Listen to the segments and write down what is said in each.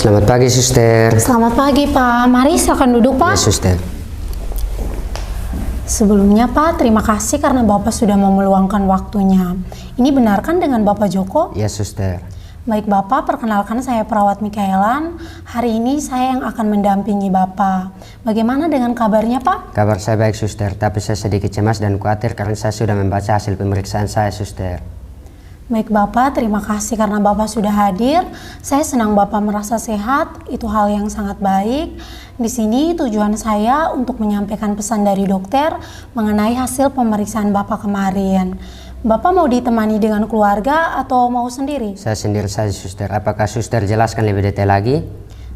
Selamat pagi, Suster. Selamat pagi, Pak. Mari silakan duduk, Pak. Ya, Suster. Sebelumnya, Pak, terima kasih karena Bapak sudah mau meluangkan waktunya. Ini benar kan dengan Bapak Joko? Ya, Suster. Baik, Bapak, perkenalkan saya perawat Mikaelan. Hari ini saya yang akan mendampingi Bapak. Bagaimana dengan kabarnya, Pak? Kabar saya baik, Suster, tapi saya sedikit cemas dan khawatir karena saya sudah membaca hasil pemeriksaan saya, Suster. Baik, Bapak, terima kasih karena Bapak sudah hadir. Saya senang Bapak merasa sehat, itu hal yang sangat baik. Di sini tujuan saya untuk menyampaikan pesan dari dokter mengenai hasil pemeriksaan Bapak kemarin. Bapak mau ditemani dengan keluarga atau mau sendiri? Saya sendiri saja, Suster. Apakah Suster jelaskan lebih detail lagi?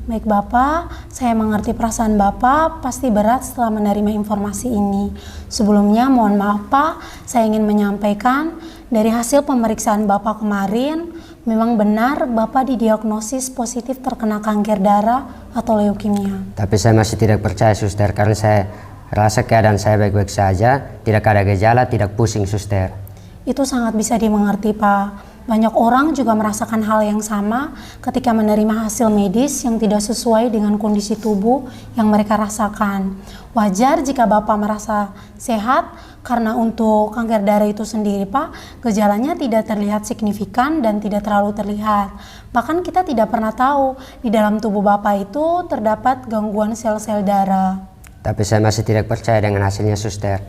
Baik, Bapak, saya mengerti perasaan Bapak pasti berat setelah menerima informasi ini. Sebelumnya mohon maaf, Pak, saya ingin menyampaikan dari hasil pemeriksaan Bapak kemarin, memang benar Bapak didiagnosis positif terkena kanker darah atau leukemia. Tapi saya masih tidak percaya, Suster, karena saya rasa keadaan saya baik-baik saja, tidak ada gejala, tidak pusing, Suster. Itu sangat bisa dimengerti, Pak. Banyak orang juga merasakan hal yang sama ketika menerima hasil medis yang tidak sesuai dengan kondisi tubuh yang mereka rasakan. Wajar jika Bapak merasa sehat karena untuk kanker darah itu sendiri, Pak, gejalanya tidak terlihat signifikan dan tidak terlalu terlihat. Bahkan kita tidak pernah tahu di dalam tubuh Bapak itu terdapat gangguan sel-sel darah. Tapi saya masih tidak percaya dengan hasilnya, Suster.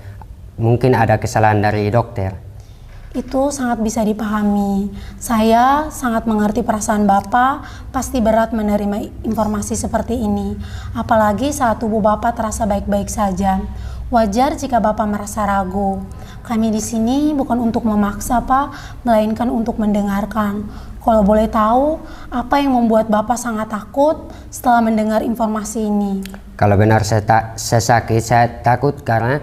Mungkin ada kesalahan dari dokter. Itu sangat bisa dipahami. Saya sangat mengerti perasaan Bapak, pasti berat menerima informasi seperti ini. Apalagi saat tubuh Bapak terasa baik-baik saja. Wajar jika Bapak merasa ragu. Kami di sini bukan untuk memaksa, Pak, melainkan untuk mendengarkan. Kalau boleh tahu, apa yang membuat Bapak sangat takut setelah mendengar informasi ini? Kalau benar saya sakit, saya takut karena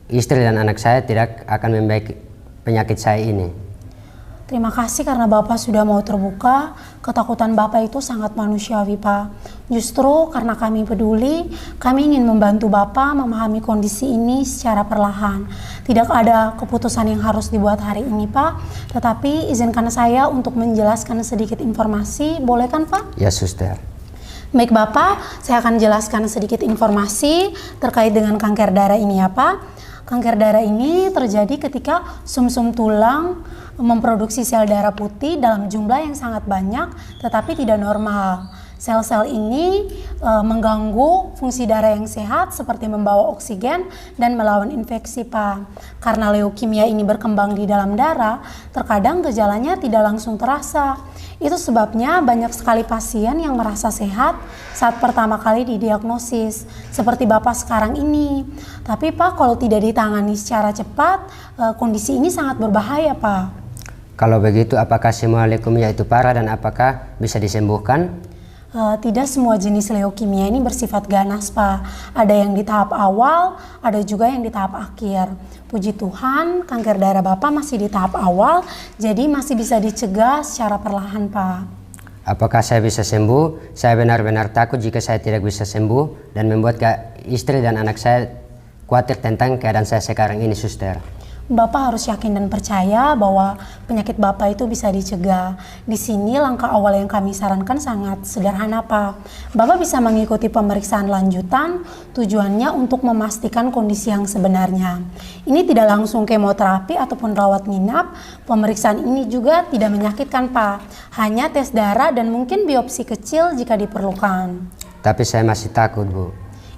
istri dan anak saya tidak akan membaik penyakit saya ini. Terima kasih karena Bapak sudah mau terbuka. Ketakutan Bapak itu sangat manusiawi, Pak. Justru karena kami peduli, kami ingin membantu Bapak memahami kondisi ini secara perlahan. Tidak ada keputusan yang harus dibuat hari ini, Pak. Tetapi izinkan saya untuk menjelaskan sedikit informasi. Boleh kan, Pak? Ya, Suster. Baik, Bapak, saya akan jelaskan sedikit informasi terkait dengan kanker darah ini ya, Pak. Kanker darah ini terjadi ketika sumsum tulang memproduksi sel darah putih dalam jumlah yang sangat banyak tetapi tidak normal. Sel-sel ini mengganggu fungsi darah yang sehat seperti membawa oksigen dan melawan infeksi, Pak. Karena leukemia ini berkembang di dalam darah, terkadang gejalanya tidak langsung terasa. Itu sebabnya banyak sekali pasien yang merasa sehat saat pertama kali didiagnosis, seperti Bapak sekarang ini. Tapi, Pak, kalau tidak ditangani secara cepat, kondisi ini sangat berbahaya, Pak. Kalau begitu, apakah semua leukemia itu parah dan apakah bisa disembuhkan? Tidak semua jenis leukemia ini bersifat ganas, Pak. Ada yang di tahap awal, ada juga yang di tahap akhir. Puji Tuhan, kanker darah Bapak masih di tahap awal, jadi masih bisa dicegah secara perlahan, Pak. Apakah saya bisa sembuh? Saya benar-benar takut jika saya tidak bisa sembuh dan membuat istri dan anak saya khawatir tentang keadaan saya sekarang ini, Suster. Bapak harus yakin dan percaya bahwa penyakit Bapak itu bisa dicegah. Di sini langkah awal yang kami sarankan sangat sederhana, Pak. Bapak bisa mengikuti pemeriksaan lanjutan, tujuannya untuk memastikan kondisi yang sebenarnya. Ini tidak langsung kemoterapi ataupun rawat nginap. Pemeriksaan ini juga tidak menyakitkan, Pak. Hanya tes darah dan mungkin biopsi kecil jika diperlukan. Tapi saya masih takut, Bu.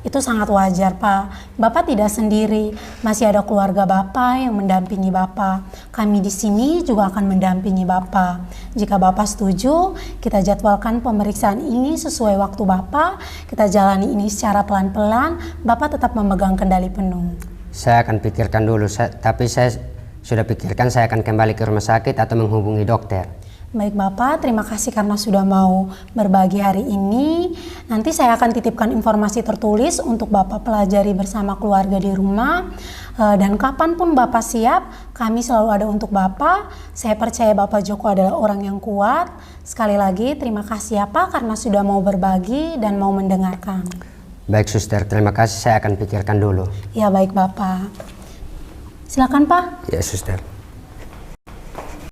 Itu sangat wajar, Pak. Bapak tidak sendiri, masih ada keluarga Bapak yang mendampingi Bapak. Kami di sini juga akan mendampingi Bapak. Jika Bapak setuju, kita jadwalkan pemeriksaan ini sesuai waktu Bapak. Kita jalani ini secara pelan-pelan, Bapak tetap memegang kendali penuh. Saya akan pikirkan dulu, tapi saya sudah pikirkan saya akan kembali ke rumah sakit atau menghubungi dokter. Baik, Bapak, terima kasih karena sudah mau berbagi hari ini. Nanti saya akan titipkan informasi tertulis untuk Bapak pelajari bersama keluarga di rumah. Dan kapanpun Bapak siap, kami selalu ada untuk Bapak. Saya percaya Bapak Joko adalah orang yang kuat. Sekali lagi, terima kasih ya, Pak, karena sudah mau berbagi dan mau mendengarkan. Baik, Suster, terima kasih. Saya akan pikirkan dulu. Ya, baik, Bapak. Silakan, Pak. Ya, Suster.